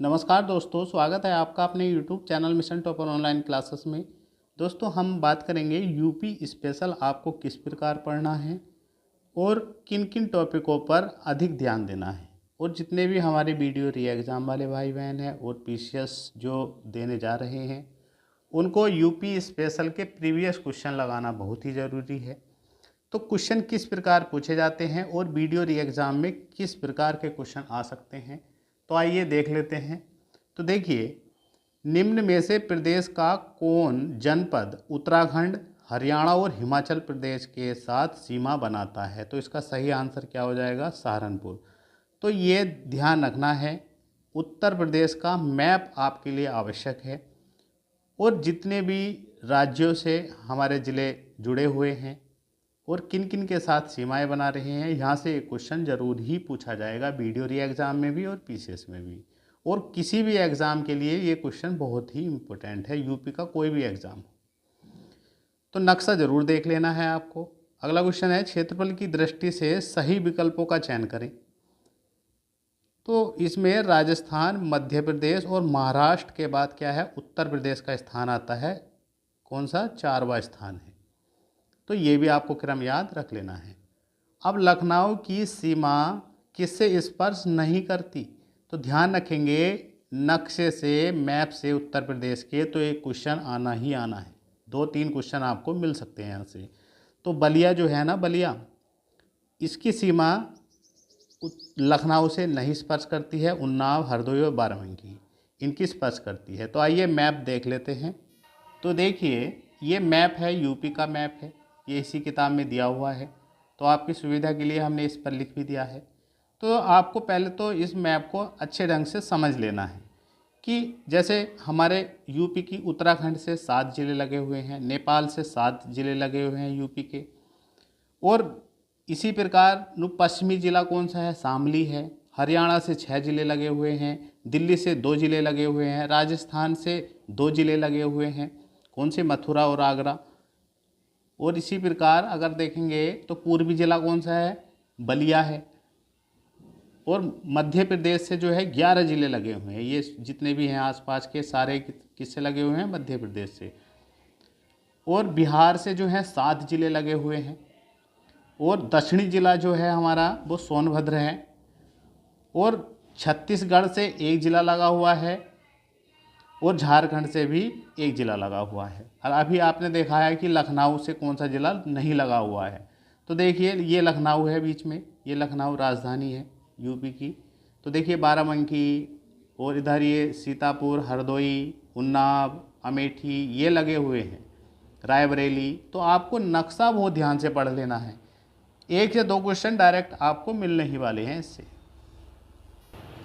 नमस्कार दोस्तों, स्वागत है आपका अपने YouTube channel mission topper online classes में। दोस्तों, हम बात करेंगे यूपी स्पेशल आपको किस प्रकार पढ़ना है और किन किन टॉपिकों पर अधिक ध्यान देना है। और जितने भी हमारे वीडियो री एग्ज़ाम वाले भाई बहन हैं और पीसीएस जो देने जा रहे हैं, उनको यूपी स्पेशल के प्रीवियस क्वेश्चन लगाना बहुत ही ज़रूरी है। तो क्वेश्चन किस प्रकार पूछे जाते हैं और वीडियो री एग्ज़ाम में किस प्रकार के क्वेश्चन आ सकते हैं, तो आइए देख लेते हैं। तो देखिए, निम्न में से प्रदेश का कौन जनपद उत्तराखंड, हरियाणा और हिमाचल प्रदेश के साथ सीमा बनाता है। तो इसका सही आंसर क्या हो जाएगा? सहारनपुर। तो ये ध्यान रखना है, उत्तर प्रदेश का मैप आपके लिए आवश्यक है। और जितने भी राज्यों से हमारे ज़िले जुड़े हुए हैं और किन किन के साथ सीमाएं बना रहे हैं, यहाँ से एक क्वेश्चन जरूर ही पूछा जाएगा, वीडियो री एग्ज़ाम में भी और पीसीएस में भी। और किसी भी एग्ज़ाम के लिए ये क्वेश्चन बहुत ही इम्पोर्टेंट है, यूपी का कोई भी एग्ज़ाम हो। तो नक्शा ज़रूर देख लेना है आपको। अगला क्वेश्चन है, क्षेत्रफल की दृष्टि से सही विकल्पों का चयन करें। तो इसमें राजस्थान, मध्य प्रदेश और महाराष्ट्र के बाद क्या है? उत्तर प्रदेश का स्थान आता है। कौन सा? 4वां स्थान है। तो ये भी आपको क्रम याद रख लेना है। अब लखनऊ की सीमा किससे स्पर्श नहीं करती? तो ध्यान रखेंगे, नक्शे से, मैप से उत्तर प्रदेश के, तो एक क्वेश्चन आना ही आना है। 2-3 क्वेश्चन आपको मिल सकते हैं यहाँ से। तो बलिया जो है ना, बलिया, इसकी सीमा लखनऊ से नहीं स्पर्श करती है। उन्नाव, हरदोई और बाराबंकी इनकी स्पर्श करती है। तो आइए मैप देख लेते हैं। तो देखिए, ये मैप है, यूपी का मैप है, ये इसी किताब में दिया हुआ है। तो आपकी सुविधा के लिए हमने इस पर लिख भी दिया है। तो आपको पहले तो इस मैप को अच्छे ढंग से समझ लेना है कि जैसे हमारे यूपी की उत्तराखंड से 7 ज़िले लगे हुए हैं, नेपाल से 7 ज़िले लगे हुए हैं यूपी के। और इसी प्रकार पश्चिमी ज़िला कौन सा है? शामली है। हरियाणा से 6 ज़िले लगे हुए हैं, दिल्ली से 2 ज़िले लगे हुए हैं, राजस्थान से 2 ज़िले लगे हुए हैं। कौन से? मथुरा और आगरा। और इसी प्रकार अगर देखेंगे तो पूर्वी जिला कौन सा है? बलिया है। और मध्य प्रदेश से जो है 11 ज़िले लगे हुए हैं। ये जितने भी हैं आसपास के सारे किससे लगे हुए हैं? मध्य प्रदेश से। और बिहार से जो है 7 ज़िले लगे हुए हैं। और दक्षिणी जिला जो है हमारा वो सोनभद्र है। और छत्तीसगढ़ से 1 ज़िला लगा हुआ है और झारखंड से भी 1 ज़िला लगा हुआ है। और अभी आपने देखा है कि लखनऊ से कौन सा ज़िला नहीं लगा हुआ है। तो देखिए, ये लखनऊ है बीच में, ये लखनऊ राजधानी है यूपी की। तो देखिए, बाराबंकी और इधर ये सीतापुर, हरदोई, उन्नाव, अमेठी ये लगे हुए हैं, रायबरेली। तो आपको नक्शा बहुत ध्यान से पढ़ लेना है। 1 या 2 क्वेश्चन डायरेक्ट आपको मिलने ही वाले हैं इससे।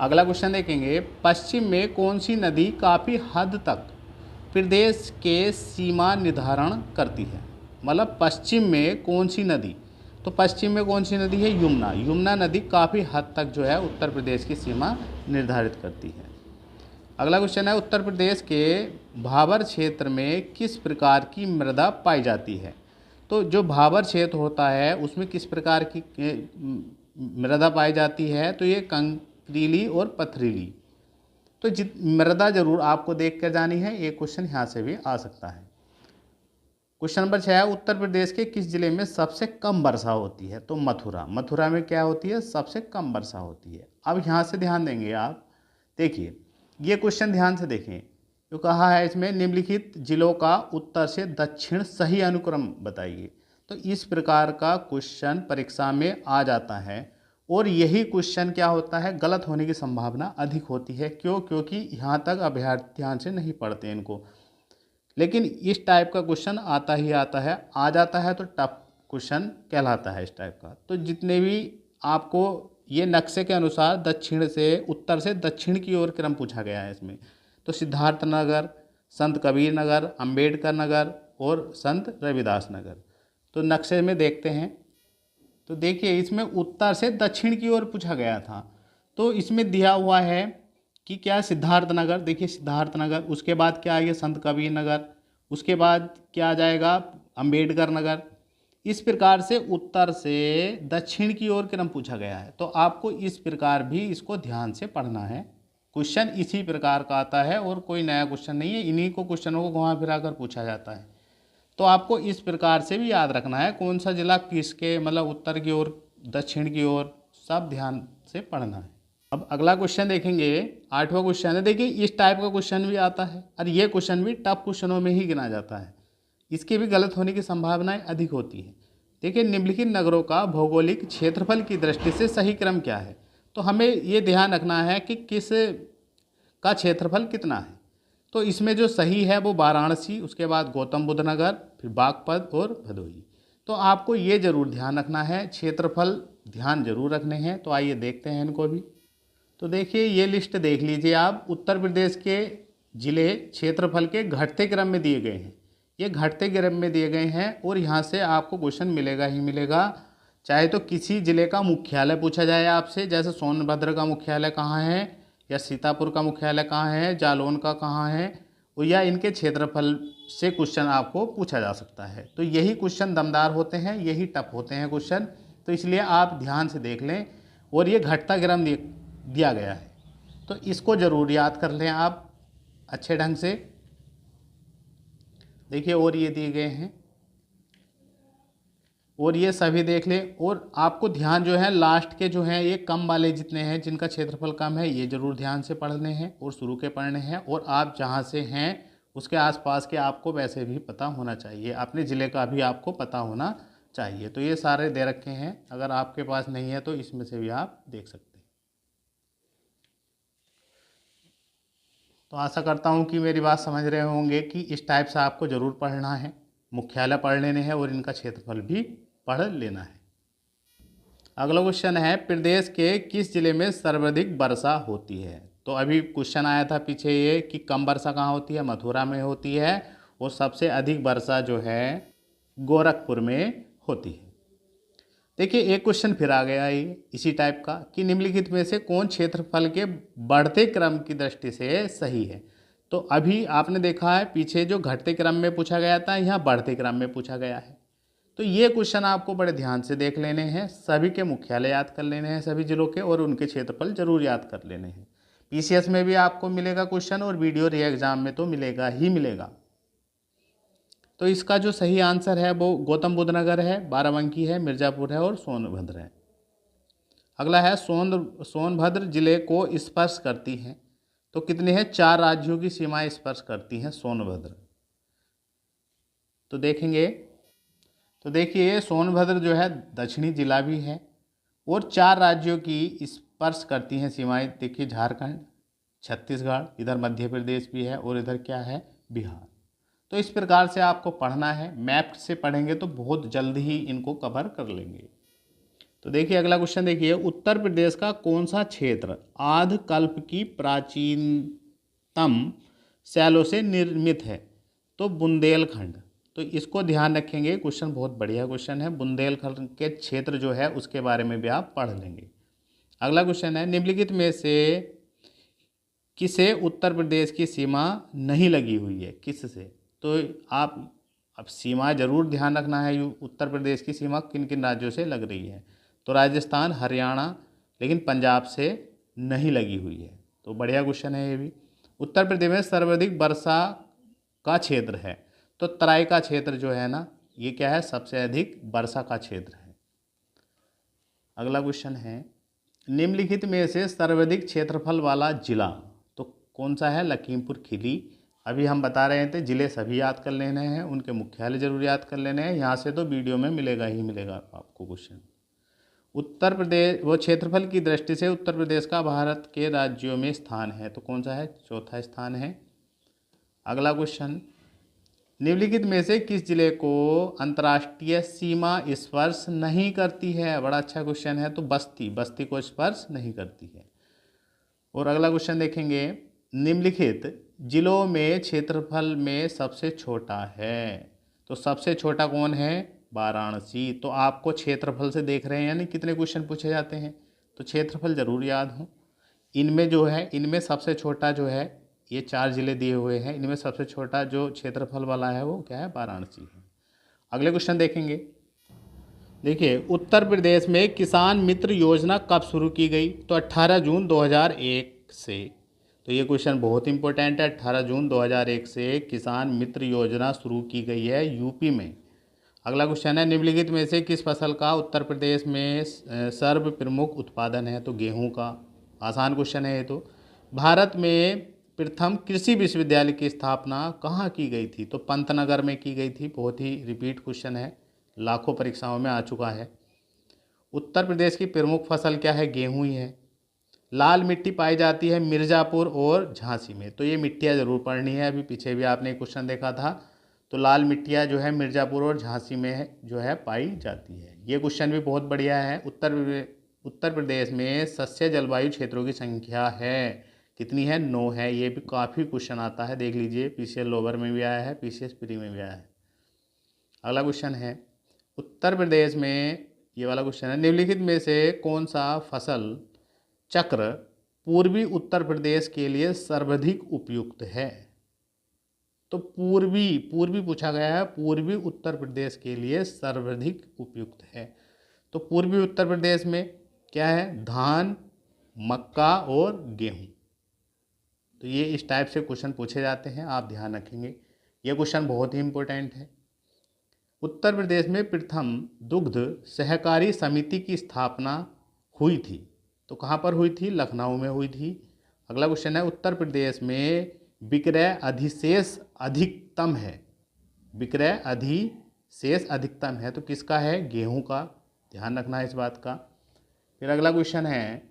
अगला क्वेश्चन देखेंगे, पश्चिम में कौन सी नदी काफ़ी हद तक प्रदेश के सीमा निर्धारण करती है? मतलब पश्चिम में कौन सी नदी? तो पश्चिम में कौन सी नदी है? यमुना। यमुना नदी काफ़ी हद तक जो है उत्तर प्रदेश की सीमा निर्धारित करती है। अगला क्वेश्चन है, उत्तर प्रदेश के भाबर क्षेत्र में किस प्रकार की मृदा पाई जाती है? तो जो भाबर क्षेत्र होता है उसमें किस प्रकार की मृदा पाई जाती है? तो ये कंकरीली और पथरीली। तो मृदा जरूर आपको देख कर जानी है, एक क्वेश्चन यहाँ से भी आ सकता है। क्वेश्चन नंबर 6 है, उत्तर प्रदेश के किस जिले में सबसे कम वर्षा होती है? तो मथुरा। मथुरा में क्या होती है? सबसे कम वर्षा होती है। अब यहाँ से ध्यान देंगे आप, देखिए ये क्वेश्चन ध्यान से देखें। जो कहा है इसमें, निम्नलिखित जिलों का उत्तर से दक्षिण सही अनुक्रम बताइए। तो इस प्रकार का क्वेश्चन परीक्षा में आ जाता है। और यही क्वेश्चन क्या होता है? गलत होने की संभावना अधिक होती है। क्यों? क्योंकि यहाँ तक अभ्यर्थी ध्यान से नहीं पढ़ते इनको। लेकिन इस टाइप का क्वेश्चन आता ही आता है, आ जाता है तो टफ क्वेश्चन कहलाता है इस टाइप का। तो जितने भी आपको ये नक्शे के अनुसार दक्षिण से, उत्तर से दक्षिण की ओर क्रम पूछा गया है इसमें। तो सिद्धार्थ नगर, संत कबीर नगर, अंबेडकर नगर और संत रविदास नगर। तो नक्शे में देखते हैं, तो देखिए इसमें उत्तर से दक्षिण की ओर पूछा गया था। तो इसमें दिया हुआ है कि क्या? सिद्धार्थ नगर। देखिए सिद्धार्थ नगर, उसके बाद क्या आएगा? संत कबीर नगर, उसके बाद क्या आ जाएगा? अंबेडकर नगर। इस प्रकार से उत्तर से दक्षिण की ओर क्रम पूछा गया है। तो आपको इस प्रकार भी इसको ध्यान से पढ़ना है। क्वेश्चन इसी प्रकार का आता है और कोई नया क्वेश्चन नहीं है, इन्हीं को क्वेश्चनों को घुमा फिरा कर पूछा जाता है। तो आपको इस प्रकार से भी याद रखना है कौन सा जिला किसके मतलब उत्तर की ओर, दक्षिण की ओर, सब ध्यान से पढ़ना है। अब अगला क्वेश्चन देखेंगे, 8वां क्वेश्चन है। देखिए इस टाइप का क्वेश्चन भी आता है और ये क्वेश्चन भी टफ क्वेश्चनों में ही गिना जाता है, इसके भी गलत होने की संभावनाएं अधिक होती है। देखिए निम्नलिखित नगरों का भौगोलिक क्षेत्रफल की दृष्टि से सही क्रम क्या है। तो हमें ये ध्यान रखना है कि किस का क्षेत्रफल कितना है। तो इसमें जो सही है वो वाराणसी, उसके बाद गौतम बुद्ध नगर, फिर बागपत और भदोही। तो आपको ये जरूर ध्यान रखना है, क्षेत्रफल ध्यान जरूर रखने हैं। तो आइए देखते हैं इनको भी। तो देखिए ये लिस्ट देख लीजिए आप, उत्तर प्रदेश के जिले क्षेत्रफल के घटते क्रम में दिए गए हैं, ये घटते क्रम में दिए गए हैं और यहाँ से आपको क्वेश्चन मिलेगा ही मिलेगा। चाहे तो किसी जिले का मुख्यालय पूछा जाए आपसे, जैसे सोनभद्र का मुख्यालय कहाँ है, या सीतापुर का मुख्यालय कहाँ है, जालौन का कहाँ है, और या इनके क्षेत्रफल से क्वेश्चन आपको पूछा जा सकता है। तो यही क्वेश्चन दमदार होते हैं, यही टफ होते हैं क्वेश्चन। तो इसलिए आप ध्यान से देख लें। और ये घटता क्रम दिया गया है, तो इसको ज़रूर याद कर लें आप अच्छे ढंग से। देखिए और ये दिए गए हैं और ये सभी देख लें। और आपको ध्यान जो है लास्ट के जो हैं ये कम वाले जितने हैं, जिनका क्षेत्रफल कम है, ये ज़रूर ध्यान से पढ़ने हैं और शुरू के पढ़ने हैं। और आप जहाँ से हैं उसके आसपास के आपको वैसे भी पता होना चाहिए, अपने ज़िले का भी आपको पता होना चाहिए। तो ये सारे दे रखे हैं, अगर आपके पास नहीं है तो इसमें से भी आप देख सकते हैं। तो आशा करता हूँ कि मेरी बात समझ रहे होंगे कि इस टाइप से आपको ज़रूर पढ़ना है, मुख्यालय पढ़ लेने हैं और इनका क्षेत्रफल भी पढ़ लेना है। अगला क्वेश्चन है, प्रदेश के किस जिले में सर्वाधिक वर्षा होती है। तो अभी क्वेश्चन आया था पीछे ये कि कम वर्षा कहाँ होती है, मथुरा में होती है, और सबसे अधिक वर्षा जो है गोरखपुर में होती है। देखिए एक क्वेश्चन फिर आ गया ये इसी टाइप का कि निम्नलिखित में से कौन क्षेत्रफल के बढ़ते क्रम की दृष्टि से सही है। तो अभी आपने देखा है पीछे जो घटते क्रम में पूछा गया था, यहाँ बढ़ते क्रम में पूछा गया है। तो ये क्वेश्चन आपको बड़े ध्यान से देख लेने हैं, सभी के मुख्यालय याद कर लेने हैं सभी जिलों के, और उनके क्षेत्रफल जरूर याद कर लेने हैं। पीसीएस में भी आपको मिलेगा क्वेश्चन और वीडियो री एग्जाम में तो मिलेगा ही मिलेगा। तो इसका जो सही आंसर है वो गौतम बुद्ध नगर है, बाराबंकी है, मिर्ज़ापुर है और सोनभद्र है। अगला है सोनभद्र जिले को स्पर्श करती हैं। तो कितने हैं, 4 राज्यों की सीमाएं स्पर्श करती हैं सोनभद्र। तो देखेंगे, तो देखिए सोनभद्र जो है दक्षिणी जिला भी है और 4 राज्यों की स्पर्श करती हैं सीमाएं। देखिए झारखंड, छत्तीसगढ़, इधर मध्य प्रदेश भी है और इधर क्या है, बिहार। तो इस प्रकार से आपको पढ़ना है, मैप से पढ़ेंगे तो बहुत जल्द ही इनको कवर कर लेंगे। तो देखिए अगला क्वेश्चन देखिए, उत्तर प्रदेश का कौन सा क्षेत्र आधकल्प की प्राचीनतम शैलों से निर्मित है। तो बुंदेलखंड। तो इसको ध्यान रखेंगे, क्वेश्चन बहुत बढ़िया क्वेश्चन है। बुंदेलखंड के क्षेत्र जो है उसके बारे में भी आप पढ़ लेंगे। अगला क्वेश्चन है, निम्नलिखित में से किसे उत्तर प्रदेश की सीमा नहीं लगी हुई है, किससे। तो आप अब सीमा जरूर ध्यान रखना है, उत्तर प्रदेश की सीमा किन किन राज्यों से लग रही है। तो राजस्थान, हरियाणा, लेकिन पंजाब से नहीं लगी हुई है। तो बढ़िया क्वेश्चन है ये भी। उत्तर प्रदेश में सर्वाधिक वर्षा का क्षेत्र है। तो तराई का क्षेत्र जो है ना, ये क्या है, सबसे अधिक वर्षा का क्षेत्र है। अगला क्वेश्चन है, निम्नलिखित में से सर्वाधिक क्षेत्रफल वाला जिला तो कौन सा है, लखीमपुर खीरी। अभी हम बता रहे थे जिले सभी याद कर लेने हैं, उनके मुख्यालय जरूर याद कर लेने हैं। यहाँ से तो वीडियो में मिलेगा ही मिलेगा आपको क्वेश्चन। उत्तर प्रदेश वो क्षेत्रफल की दृष्टि से उत्तर प्रदेश का भारत के राज्यों में स्थान है। तो कौन सा है, चौथा स्थान है। अगला क्वेश्चन, निम्नलिखित में से किस जिले को अंतर्राष्ट्रीय सीमा स्पर्श नहीं करती है। बड़ा अच्छा क्वेश्चन है। तो बस्ती को स्पर्श नहीं करती है। और अगला क्वेश्चन देखेंगे, निम्नलिखित जिलों में क्षेत्रफल में सबसे छोटा है। तो सबसे छोटा कौन है, वाराणसी। तो आपको क्षेत्रफल से देख रहे हैं यानी कितने क्वेश्चन पूछे जाते हैं, तो क्षेत्रफल जरूर याद हो। इनमें जो है, इनमें सबसे छोटा जो है, ये 4 जिले दिए हुए हैं, इनमें सबसे छोटा जो क्षेत्रफल वाला है वो क्या है, वाराणसी है। अगले क्वेश्चन देखेंगे। देखिए उत्तर प्रदेश में किसान मित्र योजना कब शुरू की गई। तो 18 जून 2001 से तो ये क्वेश्चन बहुत इंपॉर्टेंट है। 18 जून 2001 से किसान मित्र योजना शुरू की गई है यूपी में। अगला क्वेश्चन है, निम्नलिखित में से किस फसल का उत्तर प्रदेश में सर्व प्रमुख उत्पादन है? तो गेहूं का। आसान क्वेश्चन है ये तो। भारत में प्रथम कृषि विश्वविद्यालय की स्थापना कहाँ की गई थी? तो पंतनगर में की गई थी। बहुत ही रिपीट क्वेश्चन है, लाखों परीक्षाओं में आ चुका है। उत्तर प्रदेश की प्रमुख फसल क्या है? गेहूं ही है। लाल मिट्टी पाई जाती है मिर्ज़ापुर और झांसी में। तो ये मिट्टियाँ ज़रूर पढ़नी है, अभी पीछे भी आपने क्वेश्चन देखा था। तो लाल मिट्टियाँ जो है मिर्ज़ापुर और झांसी में जो है पाई जाती है। ये क्वेश्चन भी बहुत बढ़िया है। उत्तर प्रदेश में सस्या जलवायु क्षेत्रों की संख्या है कितनी है? 9 है। ये भी काफ़ी क्वेश्चन आता है, देख लीजिए, पीसीएस लोअर में भी आया है, पीसीएस प्री में भी आया है। अगला क्वेश्चन है, उत्तर प्रदेश में ये वाला क्वेश्चन है, निम्नलिखित में से कौन सा फसल चक्र पूर्वी उत्तर प्रदेश के लिए सर्वाधिक उपयुक्त है? तो पूर्वी पूछा गया है, पूर्वी उत्तर प्रदेश के लिए सर्वाधिक उपयुक्त है। तो पूर्वी उत्तर प्रदेश में क्या है? धान, मक्का और गेहूं। तो ये इस टाइप से क्वेश्चन पूछे जाते हैं, आप ध्यान रखेंगे। ये क्वेश्चन बहुत ही इंपॉर्टेंट है। उत्तर प्रदेश में प्रथम दुग्ध सहकारी समिति की स्थापना हुई थी। तो कहाँ पर हुई थी? लखनऊ में हुई थी। अगला क्वेश्चन है, उत्तर प्रदेश में विक्रय अधिशेष अधिकतम है। विक्रय अधिशेष अधिकतम है तो किसका है? गेहूं का। ध्यान रखना है इस बात का। फिर अगला क्वेश्चन है,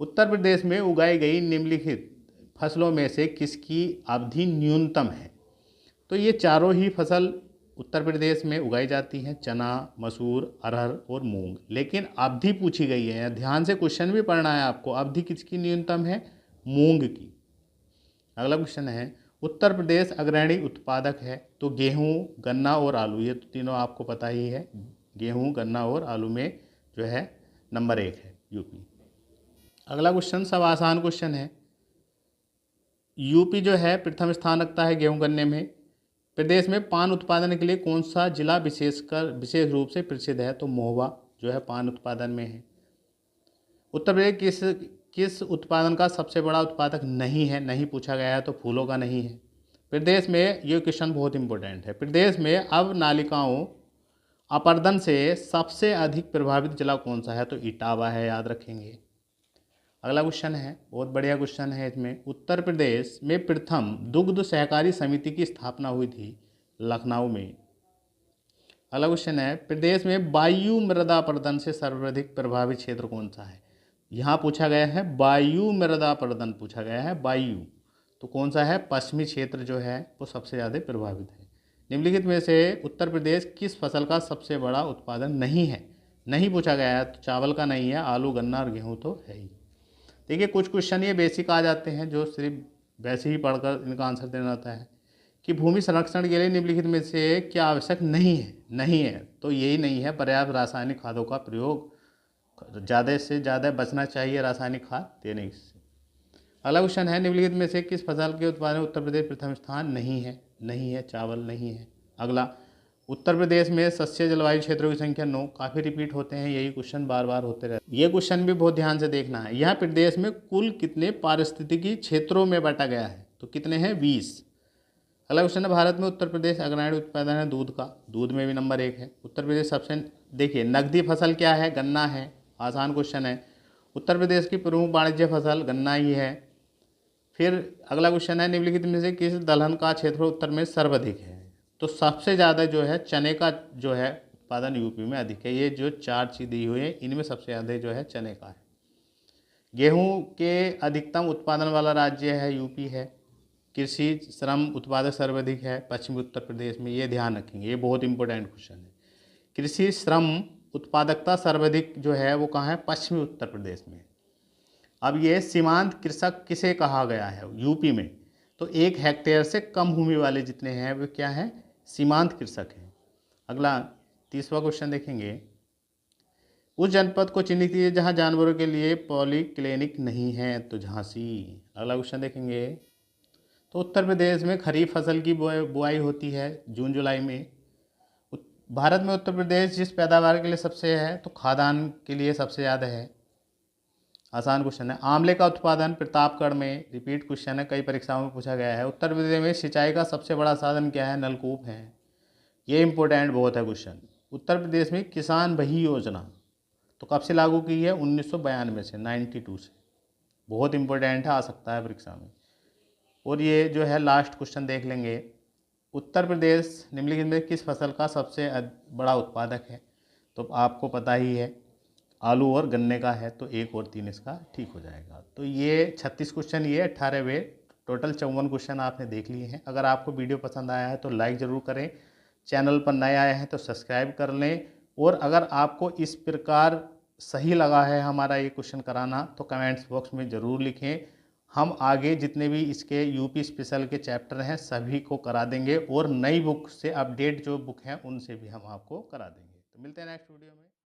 उत्तर प्रदेश में उगाई गई निम्नलिखित फसलों में से किसकी अवधि न्यूनतम है? तो ये चारों ही फसल उत्तर प्रदेश में उगाई जाती हैं, चना, मसूर, अरहर और मूंग। लेकिन अवधि पूछी गई है, ध्यान से क्वेश्चन भी पढ़ना है आपको। अवधि किसकी न्यूनतम है? मूंग की। अगला क्वेश्चन है, उत्तर प्रदेश अग्रणी उत्पादक है। तो गेहूं, गन्ना और आलू, ये तो तीनों आपको पता ही है। गेहूं, गन्ना और आलू में जो है नंबर 1 है यूपी। अगला क्वेश्चन सब आसान क्वेश्चन है। यूपी जो है प्रथम स्थान रखता है गेहूं गन्ने में। प्रदेश में पान उत्पादन के लिए कौन सा जिला विशेष रूप से प्रसिद्ध है? तो महोबा जो है पान उत्पादन में है। उत्तर प्रदेश किस उत्पादन का सबसे बड़ा उत्पादक नहीं है? नहीं पूछा गया है तो फूलों का नहीं है। प्रदेश में, ये क्वेश्चन बहुत इंपॉर्टेंट है, प्रदेश में अब नालिकाओं अपर्दन से सबसे अधिक प्रभावित जिला कौन सा है? तो इटावा है, याद रखेंगे। अगला क्वेश्चन है, बहुत बढ़िया क्वेश्चन है इसमें, उत्तर प्रदेश में प्रथम दुग्ध सहकारी समिति की स्थापना हुई थी लखनऊ में। अगला क्वेश्चन है, प्रदेश में वायु मृदा अपर्दन से सर्वाधिक प्रभावित क्षेत्र कौन सा है? यहाँ पूछा गया है वायु मृदा अपर्दन, पूछा गया है वायु, तो कौन सा है? पश्चिमी क्षेत्र जो है वो सबसे ज़्यादा प्रभावित है। निम्नलिखित में से उत्तर प्रदेश किस फसल का सबसे बड़ा उत्पादन नहीं है? नहीं पूछा गया है तो चावल का नहीं है, आलू, गन्ना और गेहूँ तो है ही। देखिए कुछ क्वेश्चन ये बेसिक आ जाते हैं जो सिर्फ वैसे ही पढ़कर इनका आंसर देना होता है कि भूमि संरक्षण के लिए निम्नलिखित में से क्या आवश्यक नहीं है? नहीं है तो यही नहीं है, पर्याप्त रासायनिक खादों का प्रयोग, ज़्यादा से ज़्यादा बचना चाहिए रासायनिक खाद देने से। अगला क्वेश्चन है, निम्नलिखित में से किस फसल के उत्पादन में उत्तर प्रदेश प्रथम स्थान नहीं है? नहीं है, चावल नहीं है। अगला, उत्तर प्रदेश में सस्या जलवायु क्षेत्रों की संख्या 9, काफ़ी रिपीट होते हैं, यही क्वेश्चन बार बार होते रहते हैं। ये क्वेश्चन भी बहुत ध्यान से देखना है। यह प्रदेश में कुल कितने पारिस्थितिकी क्षेत्रों में बांटा गया है? तो कितने हैं? 20। अगला क्वेश्चन है, भारत में उत्तर प्रदेश अग्रणी उत्पादन है दूध का, दूध में भी नंबर 1 है। उत्तर प्रदेश सबसे, देखिए नकदी फसल क्या है? गन्ना है, आसान क्वेश्चन है। उत्तर प्रदेश की प्रमुख वाणिज्य फसल गन्ना ही है। फिर अगला क्वेश्चन है, निम्नलिखित में से किस दलहन का क्षेत्र उत्तर में सर्वाधिक है? तो सबसे ज़्यादा जो है चने का जो है उत्पादन यूपी में अधिक है। ये जो 4 चीज़ दी हुई है इनमें सबसे ज़्यादा जो है चने का है। गेहूं के अधिकतम उत्पादन वाला राज्य है यूपी है। कृषि श्रम उत्पादक सर्वाधिक है पश्चिमी उत्तर प्रदेश में, ये ध्यान रखेंगे, ये बहुत इंपॉर्टेंट क्वेश्चन है। कृषि श्रम उत्पादकता सर्वाधिक जो है वो कहाँ है? पश्चिमी उत्तर प्रदेश में। अब ये सीमांत कृषक किसे कहा गया है यूपी में? तो 1 हेक्टेयर से कम भूमि वाले जितने हैं वो क्या है? सीमांत कृषक हैं। अगला 30वां क्वेश्चन देखेंगे, उस जनपद को चिन्हित कीजिए जहां जानवरों के लिए पॉली क्लिनिक नहीं है। तो झांसी। अगला क्वेश्चन देखेंगे, तो उत्तर प्रदेश में खरीफ फसल की बुआई होती है जून जुलाई में। भारत में उत्तर प्रदेश जिस पैदावार के लिए सबसे है तो खाद्यान्न के लिए सबसे ज़्यादा है। आसान क्वेश्चन है। आंवले का उत्पादन प्रतापगढ़ में, रिपीट क्वेश्चन है, कई परीक्षाओं में पूछा गया है। उत्तर प्रदेश में सिंचाई का सबसे बड़ा साधन क्या है? नलकूप है। ये इंपॉर्टेंट बहुत है क्वेश्चन। उत्तर प्रदेश में किसान वही योजना तो कब से लागू की है? 1992 से, 92 से। बहुत इंपॉर्टेंट है, आ सकता है परीक्षा में। और ये जो है लास्ट क्वेश्चन देख लेंगे। उत्तर प्रदेश निम्नलिखित में किस फसल का सबसे बड़ा उत्पादक है? तो आपको पता ही है, आलू और गन्ने का है, तो 1 और 3 इसका ठीक हो जाएगा। तो ये 36 क्वेश्चन, ये 18 वे, टोटल 54 क्वेश्चन आपने देख लिए हैं। अगर आपको वीडियो पसंद आया है तो लाइक ज़रूर करें, चैनल पर नए आए हैं तो सब्सक्राइब कर लें, और अगर आपको इस प्रकार सही लगा है हमारा ये क्वेश्चन कराना तो कमेंट्स बॉक्स में ज़रूर लिखें। हम आगे जितने भी इसके यूपी स्पेशल के चैप्टर हैं सभी को करा देंगे, और नई बुक से अपडेट जो बुक हैं उनसे भी हम आपको करा देंगे। तो मिलते हैं नेक्स्ट वीडियो में।